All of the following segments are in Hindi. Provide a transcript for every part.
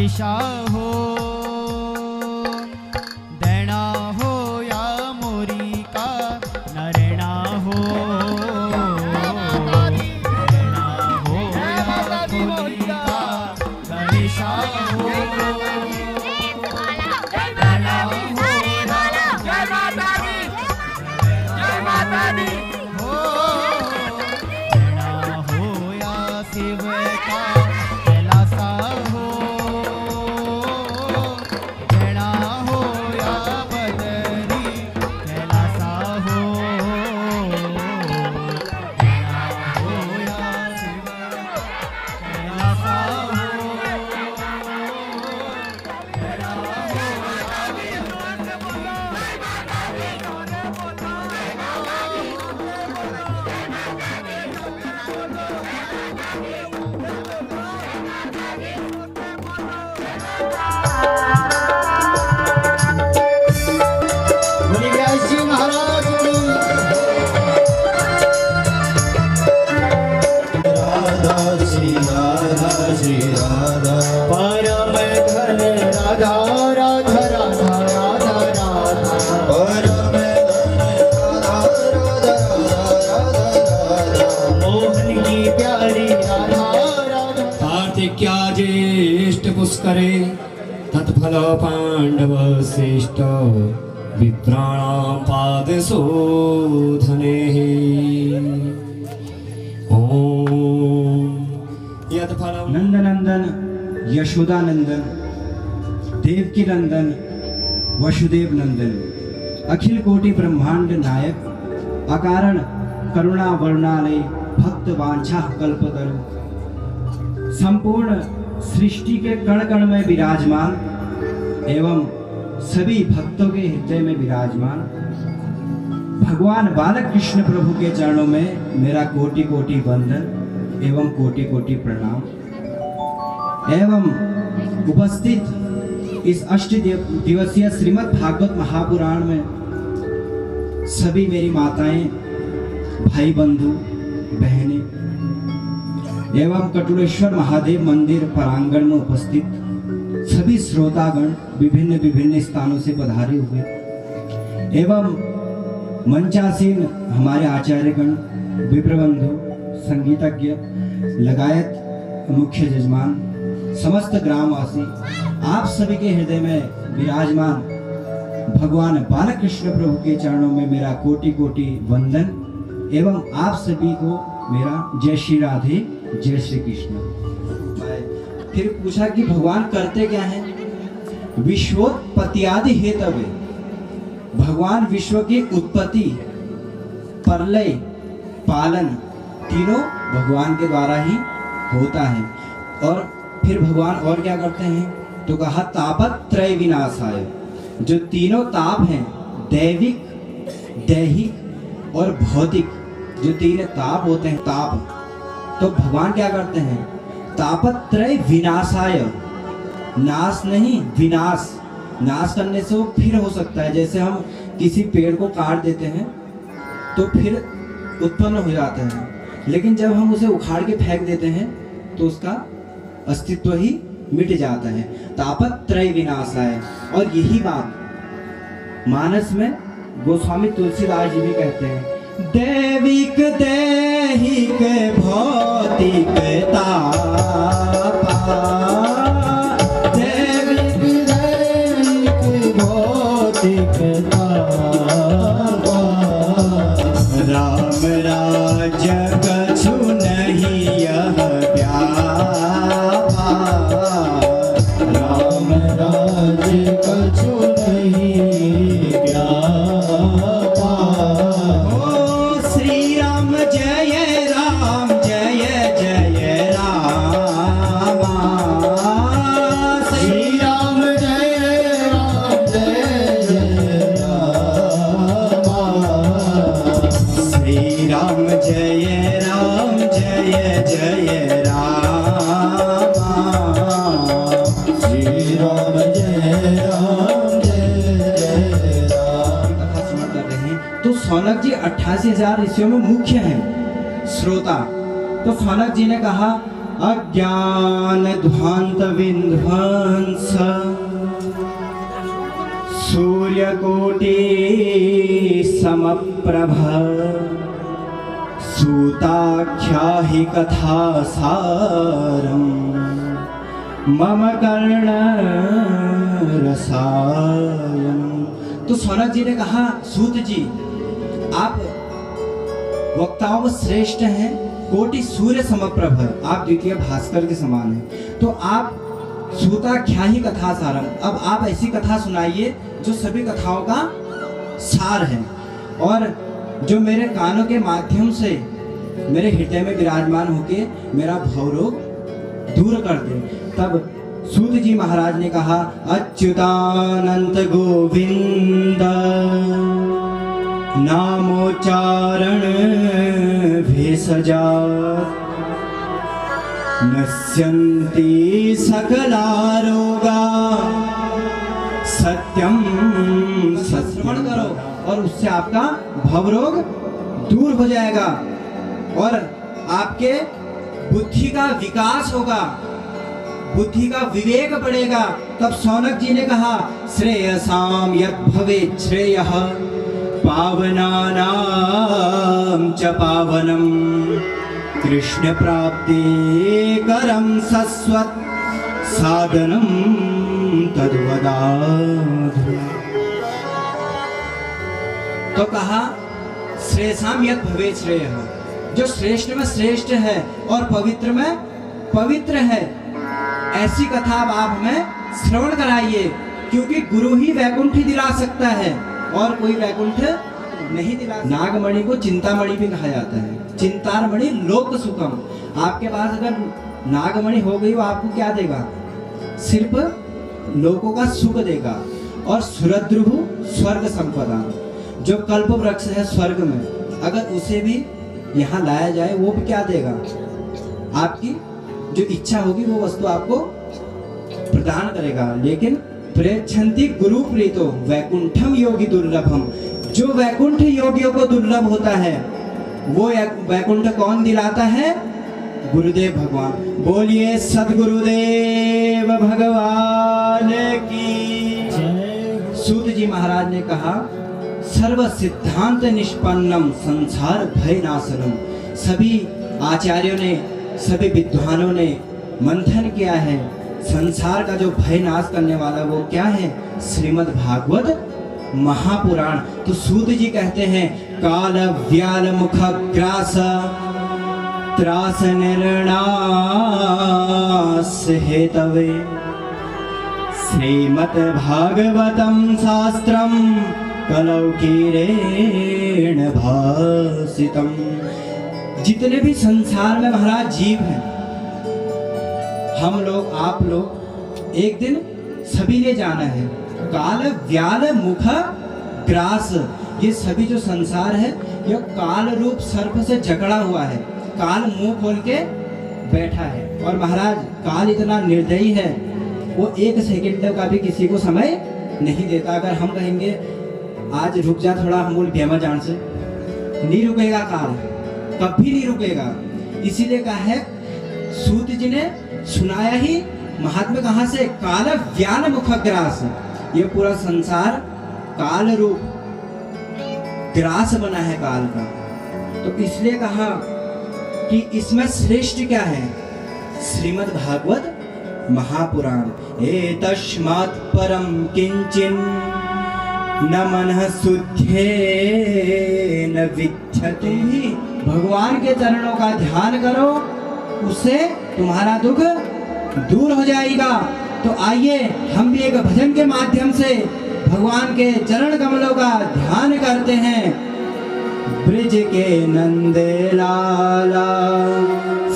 गणेशा हो, दैना हो या मोरी का नरेणा हो, दैना हो या मोरी का गणेशा हो, दैना हो शिव का कैलासा हो, दैना हो या बदरी कैलासा हो, दैना हो या शिव कैलासा हो, दैना परम धन राधा राधा राधा राधा राधा, परम धन राधा राधा राधा, मोहन की प्यारी राधा राधा। कार्तिक्या ज्येष्ठ पुष्करे तत्फल पांडव श्रेष्ठ विप्राणां पादशोधने। ओम यत्फलं नंदनंदन यशोदानंदन देवकी नंदन वसुदेव नंदन अखिल कोटि ब्रह्मांड नायक अकारण करुणा वर्णालय भक्त वांछा कल्पतरु संपूर्ण सृष्टि के कण कण में विराजमान एवं सभी भक्तों के हृदय में विराजमान भगवान बालक कृष्ण प्रभु के चरणों में मेरा कोटि कोटि वंदन एवं कोटि कोटि प्रणाम एवं उपस्थित इस अष्ट दिवसीय श्रीमद् भागवत महापुराण में सभी मेरी माताएं, भाई बंधु, बहनें एवं कटुरेश्वर महादेव मंदिर प्रांगण में उपस्थित सभी श्रोतागण विभिन्न विभिन्न स्थानों से पधारे हुए एवं मंचासीन हमारे आचार्यगण, विप्रबंधु, संगीतज्ञ लगायत मुख्य जजमान, समस्त ग्रामवासी, आप सभी के हृदय में विराजमान भगवान बालकृष्ण प्रभु के चरणों में मेरा कोटि कोटि वंदन एवं आप सभी को मेरा जय श्री राधे, जय श्री कृष्ण। फिर पूछा कि भगवान करते क्या हैं? विश्वोत्पत्त्यादि हेतवे, भगवान विश्व की उत्पत्ति, प्रलय, पालन तीनों भगवान के द्वारा ही होता है। और फिर भगवान और क्या करते हैं? तो कहा तापत्रय विनाशाय, जो तीनों ताप हैं दैविक, दैहिक और भौतिक, जो तीन ताप होते हैं ताप, तो भगवान क्या करते हैं? तापत्रय विनाशाय, नाश नहीं विनाश, नाश करने से वो फिर हो सकता है। जैसे हम किसी पेड़ को काट देते हैं तो फिर उत्पन्न हो जाता है, लेकिन जब हम उसे उखाड़ के फेंक देते हैं तो उसका अस्तित्व ही मिट जाता है। तापत्रय विनाशाय। और यही बात मानस में गोस्वामी तुलसीदास जी भी कहते हैं, दैविक दैहिक भौतिक तापा, दैविक दैहिक भौतिक तापा, राम राज कछु नहीं यह व्यापा, राम राज कछु नहीं व्यापा। श्री राम जय राम जय जय राम, श्री राम जय राम जय जय राम, श्री राम जय राम जय जय राम, श्री राम जय राम जय जय राम। कथा स्मरण कर रहे हैं तो सौनक जी 88,000 ऋषियों में मुख्य हैं श्रोता। तो सौनक जी ने कहा अज्ञान ध्वांत विध्वंस सूर्यकोटि समप्रभ सूताख्या हि कथा सारम मम कर्ण रसायन। तो सौनक जी ने कहा, सूत जी आप वक्ताओं में श्रेष्ठ हैं, कोटि सूर्य समप्रभ, आप द्वितीय भास्कर के समान हैं। तो आप सूताख्या ही कथा सारम, अब आप ऐसी कथा सुनाइए जो सभी कथाओं का सार है और जो मेरे कानों के माध्यम से मेरे हृदय में विराजमान होके मेरा भवरोग दूर कर दे। तब सूत जी महाराज ने कहा, अच्युतानंत गोविंद नामोच्चारण भेषजा नश्यन्ति सकला रोगा सत्यम। श्रवण करो और उससे आपका भवरोग दूर हो जाएगा और आपके बुद्धि का विकास होगा, बुद्धि का विवेक बढ़ेगा। तब सौनक जी ने कहा, श्रेयसाम यत् भवेत् श्रेयः पावनानां च पावनम कृष्ण प्राप्ति करम सस्वत साधनम तद्वदाधु। तो कहा, श्रेयसाम यत् भवेत् श्रेयः, जो श्रेष्ठ में श्रेष्ठ है और पवित्र में पवित्र है, ऐसी कथा आप हमें श्रवण कराइए, क्योंकि गुरु ही वैकुंठ दिला सकता है और कोई वैकुंठ नहीं दिला। नागमणि को चिंतामणि भी कहा जाता है, चिंतामणि लोक सुखम। आपके पास अगर नागमणि हो गई वो आपको क्या देगा? सिर्फ लोकों का सुख देगा। और सुरद्रुभु स्वर्ग संपदा, जो कल्प वृक्ष है स्वर्ग में, अगर उसे भी यहाँ लाया जाए वो भी क्या देगा? आपकी जो इच्छा होगी वो वस्तु आपको प्रदान करेगा। लेकिन प्रेक्षन्ति गुरु प्रीतो वैकुंठम योगी दुर्लभम, जो वैकुंठ योगियों को दुर्लभ होता है वो वैकुंठ कौन दिलाता है? गुरुदेव भगवान। बोलिए सद्गुरुदेव भगवान की जय। सूत जी महाराज ने कहा, सर्व सिद्धांत निष्पन्नम संसार भय नाशनम। सभी आचार्यों ने, सभी विद्वानों ने मंथन किया है, संसार का जो भय नाश करने वाला वो क्या है? श्रीमद् भागवत महापुराण। तो सूत जी कहते हैं, काल व्याल मुख ग्रास त्रास निर्णास हेतवे श्रीमद् भागवतम शास्त्रम कलौकीरेण भासितम। जितने भी संसार में महाराज जीव हैं, हम लोग, आप लोग, एक दिन सभी ने जाना है। काल व्याल मुख ग्रास, ये सभी जो संसार है यह काल रूप सर्प से जकड़ा हुआ है। काल मुंह खोल के बैठा है और महाराज काल इतना निर्दयी है, वो एक सेकंड का भी किसी को समय नहीं देता। अगर हम कहेंगे आज रुक जा थोड़ा, हम बोल बेमा जान से, नहीं रुकेगा काल, कभी नहीं रुकेगा। इसीलिए कहा है, सूत जी ने सुनाया ही महात्मा कहाँ से? काल व्यान मुख ग्रास, ये पूरा संसार काल रूप ग्रास बना है काल का। तो इसलिए कहा कि इसमें श्रेष्ठ क्या है? श्रीमद् भागवत महापुराण। एतस्मात् परम किंचिन न मनः शुद्धेन विद्यते। भगवान के चरणों का ध्यान करो, उससे तुम्हारा दुख दूर हो जाएगा। तो आइए हम भी एक भजन के माध्यम से भगवान के चरण कमलों का ध्यान करते हैं। ब्रिज के नंद लाला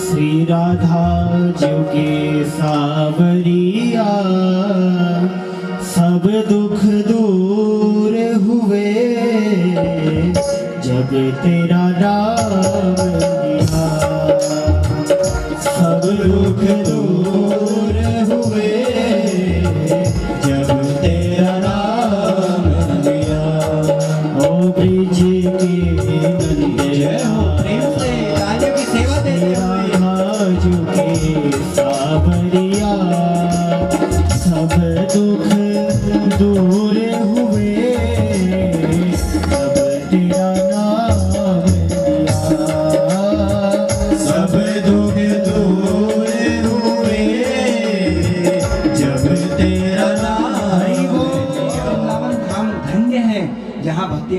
श्री राधा जी के सावरिया, सब दुख दूर हुए जब तेरा नाम लिया। सब दुख दूर हुए जब तेरा नाम लिया। ओ ब्रिज की नंद प्रेम से राजा की सेवा दे। राधा जी के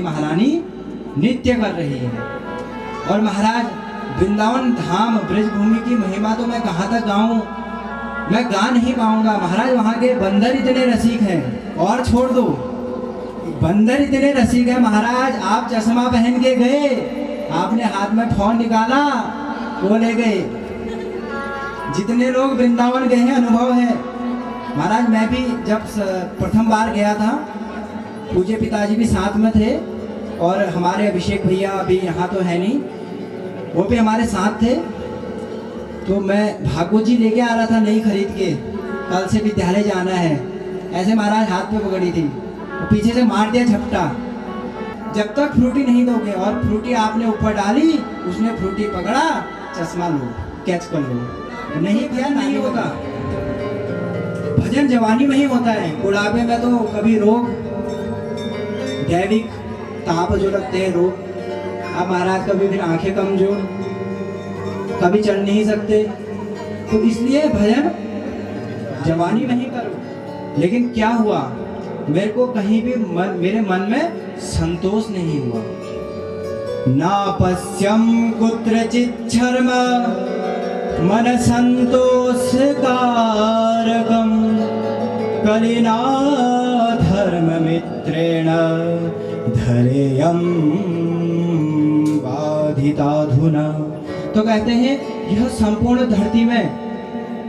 महारानी नृत्य कर रही है। और महाराज वृंदावन धाम ब्रज भूमि की महिमा तो मैं कहाँ तक गाऊं, मैं गा नहीं पाऊंगा। महाराज वहाँ के बंदर इतने रसिक हैं, और छोड़ दो, बंदर इतने रसिक हैं महाराज। आप चश्मा पहन के गए, आपने हाथ में फोन निकाला, वो ले गए। जितने लोग वृंदावन गए हैं अनुभव है महाराज। मैं भी जब प्रथम बार गया था, पूज्य पिताजी भी साथ में थे, और हमारे अभिषेक भैया अभी यहाँ तो है नहीं, वो भी हमारे साथ थे। तो मैं भागवत जी लेके आ रहा था नई खरीद के, कल से विद्यालय जाना है। ऐसे महाराज हाथ पे पकड़ी थी, तो पीछे से मार दिया झपटा, जब तक फ्रूटी नहीं दोगे। और फ्रूटी आपने ऊपर डाली, उसने फ्रूटी पकड़ा, चश्मा लो, कैच कर लो। नहीं किया नहीं होगा। भजन जवानी में ही होता है, बुढ़ापे में तो कभी रोग, दैविक ताप जो लगते हैं रोग। अब महाराज कभी फिर आंखें कमजोर, कभी चल नहीं सकते, तो इसलिए भजन जवानी में ही करो। लेकिन क्या हुआ, मेरे को कहीं भी मेरे मन में संतोष नहीं हुआ। ना पश्यम कुत्रचित् शर्म मन संतोष कारकम कलिना धर्म मित्रेण धरेयम बाधिताधुना। तो कहते हैं यह संपूर्ण धरती में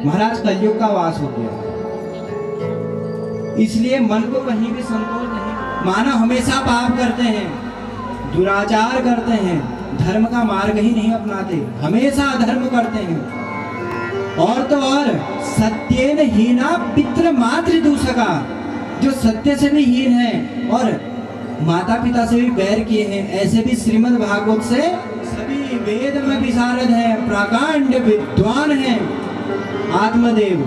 महाराज कलयुग का वास हो गया, इसलिए मन को कहीं भी संतोष नहीं। मानव हमेशा पाप करते हैं, दुराचार करते हैं, धर्म का मार्ग ही नहीं अपनाते, हमेशा अधर्म करते हैं। और तो और सत्येन हीना पितृ मातृ दूषका, जो सत्य से भी हीन है और माता पिता से भी बैर किए हैं, ऐसे भी श्रीमद् भागवत से सभी वेद में विशारद है, प्रकांड विद्वान है आत्मदेव।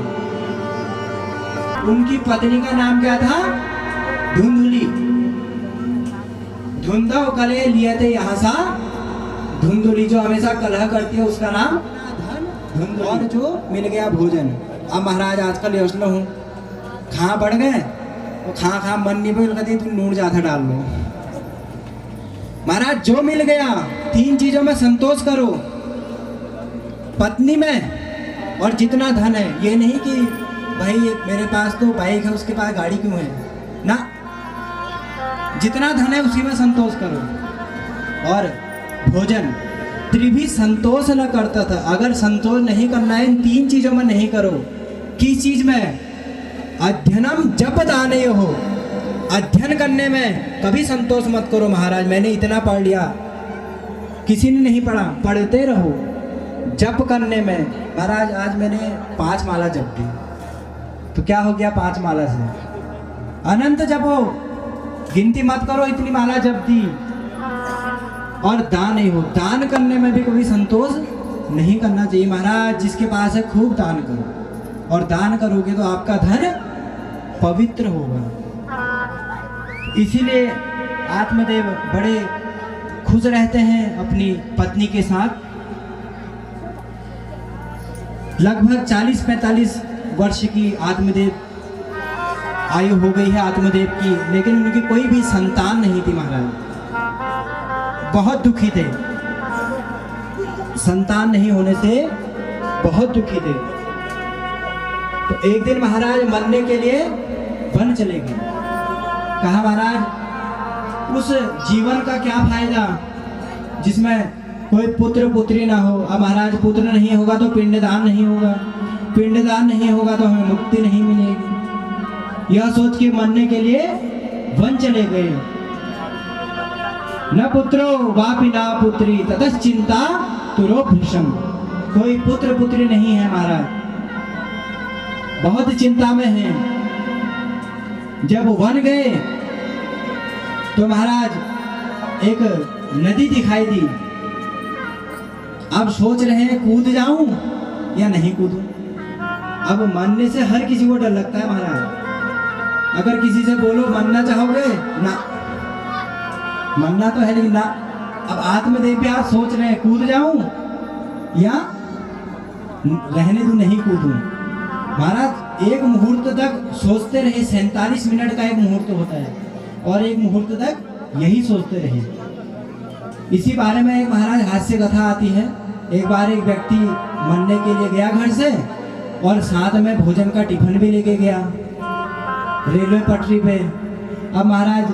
उनकी पत्नी का नाम क्या था? धुंधुली। धुंधव कले लिए थे यहाँ सा धुंधुली, जो हमेशा कलह करती है, उसका नाम धुंधुली। और जो मिल गया भोजन। अब महाराज आजकल योजना हूँ, खा बढ़ गए तो खा मन नहीं बोल कहती तुम नूर जाता डाल लो। महाराज जो मिल गया, तीन चीजों में संतोष करो, पत्नी में और जितना धन है। ये नहीं कि भाई मेरे पास तो बाइक है, उसके पास गाड़ी क्यों है ना, जितना धन है उसी में संतोष करो। और भोजन त्रिभी संतोष न करता था। अगर संतोष नहीं करना है, इन तीन चीजों में नहीं करो। किस चीज में? अध्ययनम जप दाने हो, अध्ययन करने में कभी संतोष मत करो। महाराज मैंने इतना पढ़ लिया, किसी ने नहीं पढ़ा, पढ़ते रहो। जप करने में महाराज आज मैंने 5 माला जप दी, तो क्या हो गया 5 माला से? अनंत जपो, गिनती मत करो, इतनी माला जप दी। और दान नहीं हो, दान करने में भी कभी संतोष नहीं करना चाहिए। महाराज जिसके पास है खूब दान करो, और दान करोगे तो आपका धन पवित्र होगा। इसीलिए आत्मदेव बड़े खुश रहते हैं अपनी पत्नी के साथ। लगभग 40-45 वर्ष की आत्मदेव आयु हो गई है आत्मदेव की, लेकिन उनकी कोई भी संतान नहीं थी। महाराज बहुत दुखी थे, संतान नहीं होने से बहुत दुखी थे। तो एक दिन महाराज मरने के लिए वन चले गए। कहा महाराज उस जीवन का क्या फायदा जिसमें कोई पुत्र पुत्री ना हो। अब महाराज पुत्र नहीं होगा तो पिंडदान नहीं होगा, पिंडदान नहीं होगा तो हमें मुक्ति नहीं मिलेगी। यह सोच के मरने के लिए वन चले गए। न पुत्रो वापि न पुत्री ततश्चिंता तुरो भृशम। कोई पुत्र पुत्री नहीं है महाराज, बहुत चिंता में है। जब वन गए तो महाराज एक नदी दिखाई दी। अब सोच रहे हैं कूद जाऊं या नहीं कूदूं। अब मरने से हर किसी को डर लगता है महाराज। अगर किसी से बोलो मरना चाहोगे ना, मरना तो है लेकिन ना। अब आत्मदेव पे आप सोच रहे हैं कूद जाऊं या रहने दूं, नहीं कूदूं। महाराज एक मुहूर्त तक सोचते रहे। 47 मिनट का एक मुहूर्त होता है, और एक मुहूर्त तक यही सोचते रहे। इसी बारे में एक महाराज हास्य कथा आती है। एक बार एक व्यक्ति मरने के लिए गया घर से और साथ में भोजन का टिफिन भी लेके गया रेलवे पटरी पे। अब महाराज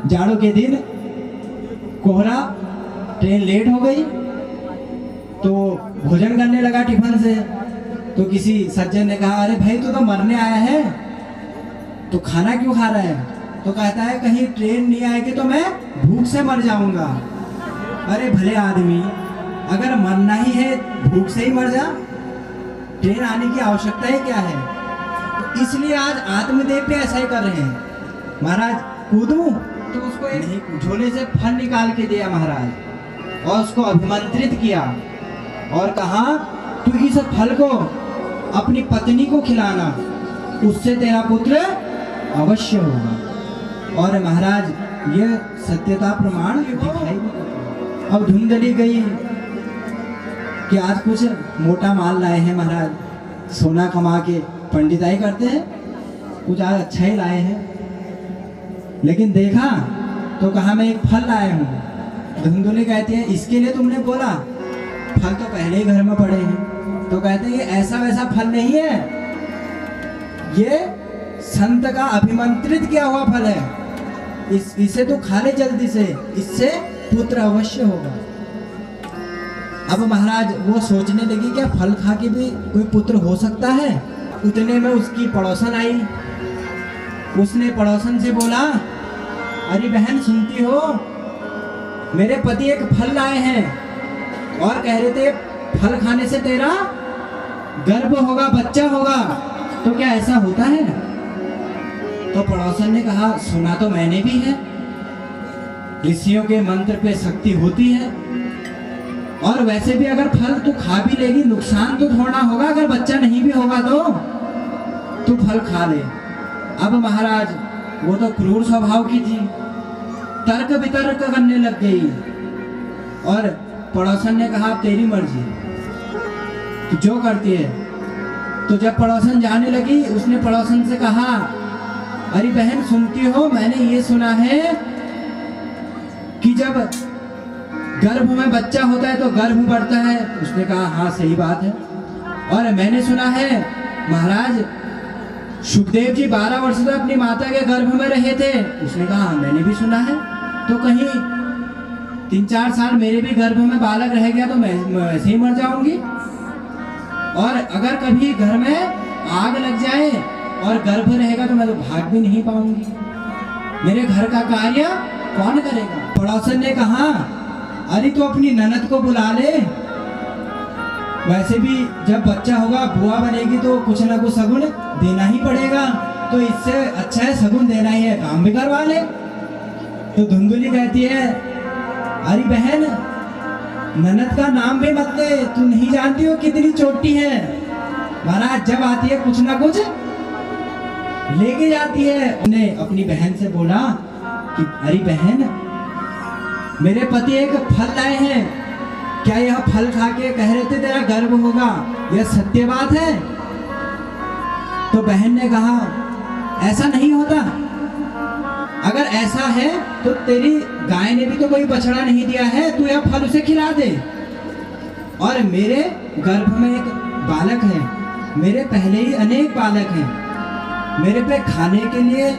जाड़ों के दिन कोहरा, ट्रेन लेट हो गई तो भोजन करने लगा टिफिन से। तो किसी सज्जन ने कहा, अरे भाई तू तो मरने आया है तो खाना क्यों खा रहा है? तो कहता है कहीं ट्रेन नहीं आएगी तो मैं भूख से मर जाऊंगा। अरे भले आदमी, अगर मरना ही है भूख से ही मर जा, ट्रेन आने की आवश्यकता ही क्या है? तो इसलिए आज आत्मदेव पे ऐसा ही कर रहे हैं। महाराज कूदूं तो उसको एक झोले से फल निकाल के दिया महाराज और उसको अभिमंत्रित किया और कहा तू इस फल को अपनी पत्नी को खिलाना, उससे तेरा पुत्र अवश्य होगा। और महाराज ये सत्यता प्रमाण दिखाई देता। अब धुंधली गई कि आज कुछ मोटा माल लाए हैं महाराज, सोना कमा के पंडिताई करते हैं, कुछ आज अच्छा ही लाए हैं। लेकिन देखा तो कहा मैं एक फल लाया हूँ। धुंधली कहती है इसके लिए तुमने बोला? फल तो पहले ही घर में पड़े हैं। तो कहते हैं ये ऐसा वैसा फल नहीं है, ये संत का अभिमंत्रित किया हुआ फल है, इसे तो खा ले जल्दी से, इससे पुत्र अवश्य होगा। अब महाराज वो सोचने लगी क्या फल खा के भी कोई पुत्र हो सकता है? उतने में उसकी पड़ोसन आई। उसने पड़ोसन से बोला, अरे बहन सुनती हो, मेरे पति एक फल लाए हैं और कह रहे थे फल खाने से तेरा गर्भ होगा, बच्चा होगा, तो क्या ऐसा होता है? तो पड़ोसन ने कहा सुना तो मैंने भी है, ऋषियों के मंत्र पे शक्ति होती है, और वैसे भी अगर फल तू खा भी लेगी नुकसान तो थोड़ा होगा, अगर बच्चा नहीं भी होगा तो तू फल खा ले। अब महाराज वो तो क्रूर स्वभाव की थी, तर्क वितर्क करने लग गई और पड़ोसन ने कहा तेरी मर्जी, तू जो करती है। तो जब पड़ोसन जाने लगी उसने पड़ोसन से कहा, अरे बहन सुनती हो, मैंने ये सुना है कि जब गर्भ में बच्चा होता है तो गर्भ बढ़ता है। उसने कहा हाँ सही बात है। और मैंने सुना है महाराज सुखदेव जी 12 वर्ष तक अपनी माता के गर्भ में रहे थे। उसने कहा हाँ मैंने भी सुना है। तो कहीं 3-4 साल मेरे भी गर्भ में बालक रह गया तो मैं वैसे ही मर जाऊंगी। और अगर कभी घर में आग लग जाए और गर्भ रहेगा तो मैं तो भाग भी नहीं पाऊंगी, मेरे घर का कार्य कौन करेगा? पड़ोसन ने कहा अरे तो अपनी ननद को बुला ले, वैसे भी जब बच्चा होगा बुआ बनेगी तो कुछ ना कुछ शगुन देना ही पड़ेगा, तो इससे अच्छा है शगुन देना ही है, काम भी करवा ले। तो धुंधली कहती है अरे बहन ननद का नाम भी मत ले, तू नहीं जानती हो कितनी छोटी है। महाराज जब आती है कुछ ना कुछ लेके जाती है। उसने अपनी बहन से बोला कि अरे बहन मेरे पति एक फल लाए हैं, क्या यह फल खा के कह रहे थे तेरा गर्भ होगा, यह सत्य बात है? तो बहन ने कहा ऐसा नहीं होता, अगर ऐसा है तो तेरी गाय ने भी तो कोई बछड़ा नहीं दिया है, तू यह फल उसे खिला दे। और मेरे गर्भ में एक बालक है, मेरे पहले ही अनेक बालक हैं, मेरे पे खाने के लिए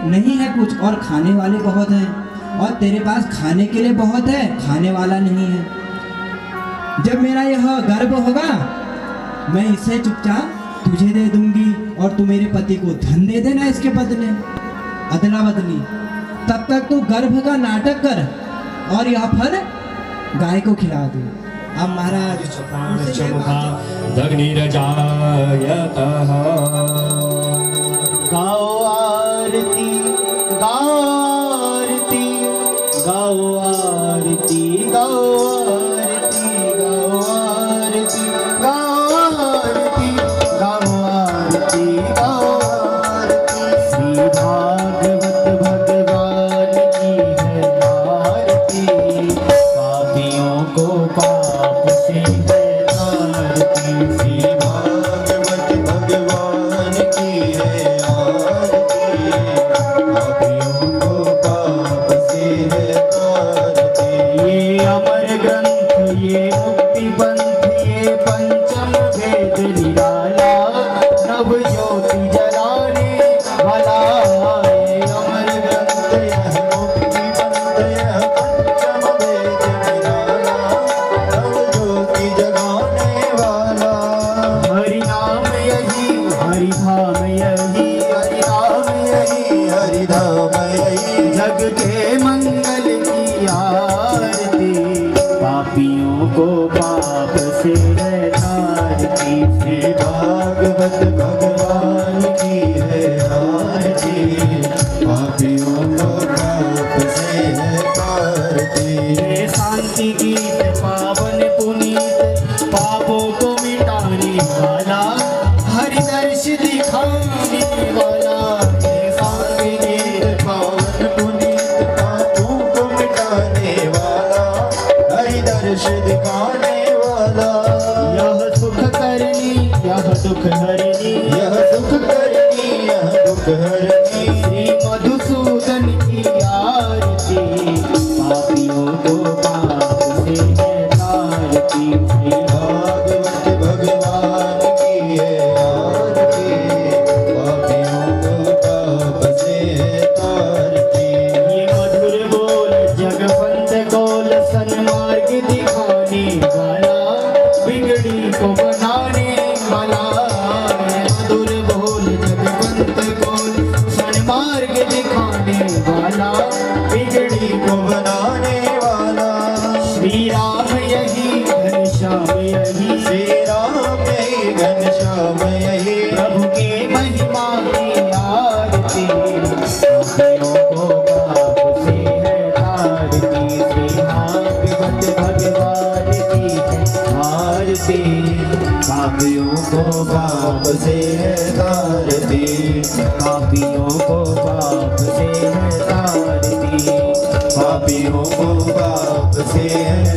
नहीं है कुछ और खाने वाले बहुत हैं, और तेरे पास खाने के लिए बहुत है, खाने वाला नहीं है। जब मेरा यह गर्भ होगा मैं इसे चुपचाप तुझे दे दूंगी और तू मेरे पति को धन दे देना इसके बदले, अदला बदली। तब तक तू गर्भ का नाटक कर और यह फल गाय को खिला दे। अब महाराज दग्निरजायतः गाओ आरती गाओ आरती गाओ आरती गाओ आरती गाओ आरती गाओ आरती गाओ आरती गाओ आरती। श्री भागवत भगवान की है आरती, पापियों को पाप से है आरती। श्री भागवत भगवान निराला, नव ज्योति जलाने वाला है अमर ग्रंथ यह मुक्ति पंथ यह पंचम वेद निराला, नव ज्योति जगाने वाला। हरि नाम यही हरि धाम यही, हरि नाम यही हरि धाम यही, जग के मंगल की आरती, पापियों को पाप से है तारती। श्री भागवत भगवान की है आरती, पापियों को पाप से है तारती। ये शांति गीत पावन पुनीत, पापों को मिटाने वाला, हरि दर्श दिखाने वाला। ये शांति गीत पावन पुनीत, पापों को मिटाने वाला, हरि दर्श दिखाने वाला। यह सुख करनी यह दुख हरनी, यह सुख करनी यह दुख हरनी, श्री मधुसूदन की आरती, पापियों को पाप से है तारती। श्री भागवत भगवान की है आरती, पापियों को पाप से है तारती। ये मधुर बोल जगवंत गोल, सन्मार्ग दिखाने वाला, बिगड़ी को बनाने वाला। मधुर बोल जगवंत गोल, सन्मार्ग दिखाने वाला, बिगड़ी को बनाने वाला। श्री राम यही घनश्याम यही, श्री राम यही घनश्याम यही, प्रभु के महिमा की आरती, पापियों को पाप से है तारती। श्री भागवत भगवान की है आरती, पापियों को पाप से है तारती, पापियों को पाप से है तारती, पापियों को पाप से है